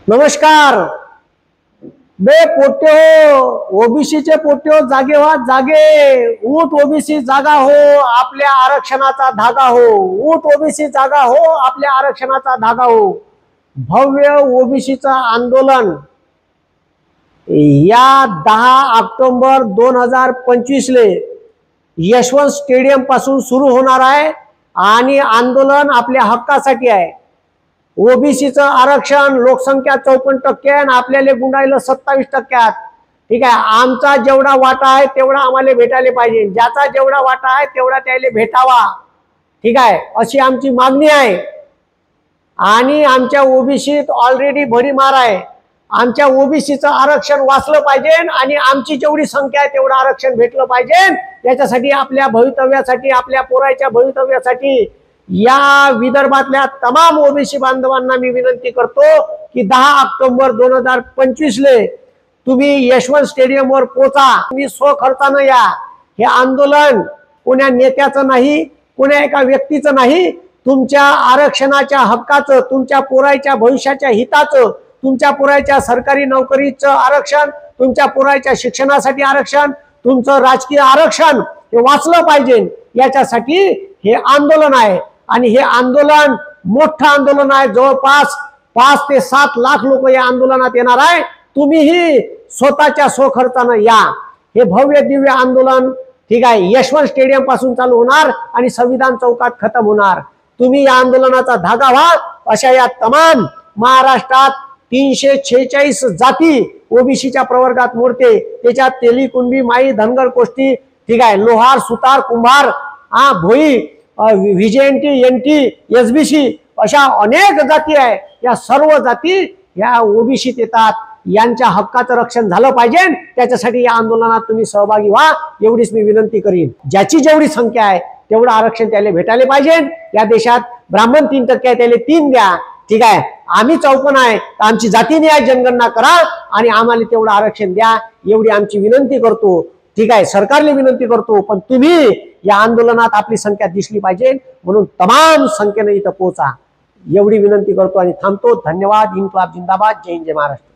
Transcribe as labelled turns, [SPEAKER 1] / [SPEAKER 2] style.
[SPEAKER 1] नमस्कार। बे पोटे हो, ओबीसीचे पोटे हो, जागे व्हा जागे। ऊट ओबीसी जागा हो, आपल्या आरक्षणाचा धागा हो। ऊट ओबीसी जागा हो, आपल्या आरक्षणाचा धागा हो। भव्य ओबीसीचा आंदोलन या 10 ऑक्टोबर 2025 ले यशवंत स्टेडियम पासून सुरू होणार आहे आणि आंदोलन आपल्या हक्कासाठी आहे। ओबीसीचं आरक्षण लोकसंख्या 54% आणि आपल्याला गुंडाळलं 27%। ठीक आहे, आमचा जेवढा वाटा आहे तेवढा आम्हाला भेटायला पाहिजे, ज्याचा जेवढा वाटा आहे तेवढा त्याला भेटावा। ठीक आहे, अशी आमची मागणी आहे। आणि आमच्या ओबीसीत ऑलरेडी भडीमार आहे। आमच्या ओबीसीचं आरक्षण वाचलं पाहिजे आणि आमची जेवढी संख्या आहे तेवढं आरक्षण भेटलं पाहिजे। त्याच्यासाठी आपल्या भवितव्यासाठी, आपल्या पोराच्या भवितव्यासाठी या विदर्भातल्या तमाम ओबीसी बांधवांना मी विनंती करतो की 10 ऑक्टोबर 2025 ले तुम्ही यशवंत स्टेडियमवर पोचा। तुम्ही स्वखर्चानं या। हे आंदोलन कोण्या नेत्याचं नाही, कोण्या एका व्यक्तीचं नाही, तुमच्या आरक्षणाच्या हक्काचं, तुमच्या पोराच्या भविष्याच्या हिताचं, तुमच्या पोराच्या सरकारी नोकरीचं आरक्षण, तुमच्या पोराच्या शिक्षणासाठी आरक्षण, तुमचं राजकीय आरक्षण हे वाचलं पाहिजे, याच्यासाठी हे आंदोलन आहे। आणि हे आंदोलन मोठं आंदोलन आहे। जवळपास 5 ते 7 लाख लोक या आंदोलनात येणार आहे। तुम्हीही स्वतःच्या स्वखर्चानं या। हे भव्य दिव्य आंदोलन ठीक आहे यशवंत स्टेडियम पासून चालू होणार आणि संविधान चौकात खतम होणार। तुम्ही या आंदोलनाचा धागा व्हा। अशा या तमाम महाराष्ट्रात 346 जाती ओबीसीच्या प्रवर्गात मोडते, त्याच्यात तेली, कुणबी, माई, धनगर, कोष्टी, ठीक आहे, लोहार, सुतार, कुंभार, भोई, व्हीजेएनटी, एनटी, एसबीसी अशा अनेक जाती आहे। या सर्व जाती या ओबीसीत येतात। यांच्या हक्काचं रक्षण झालं पाहिजे, त्याच्यासाठी या आंदोलनात तुम्ही सहभागी व्हा, एवढीच मी विनंती करीन। ज्याची जेवढी संख्या आहे तेवढं आरक्षण त्याला भेटायला पाहिजे। या देशात ब्राह्मण 3% आहे, त्याला 3 द्या। ठीक आहे, आम्ही 54 आहे, आमची जातीने जनगणना करा आणि आम्हाला तेवढं आरक्षण द्या, एवढी आमची विनंती करतो। ठीक आहे, सरकारला विनंती करतो, पण तुम्ही या आंदोलनात आपली संख्या दिसली पाहिजे, म्हणून तमाम संख्येने इथं पोहोचा, एवढी विनंती करतो आणि थांबतो। धन्यवाद। इन्क्लाब जिंदाबाद। जय हिंद, जय महाराष्ट्र।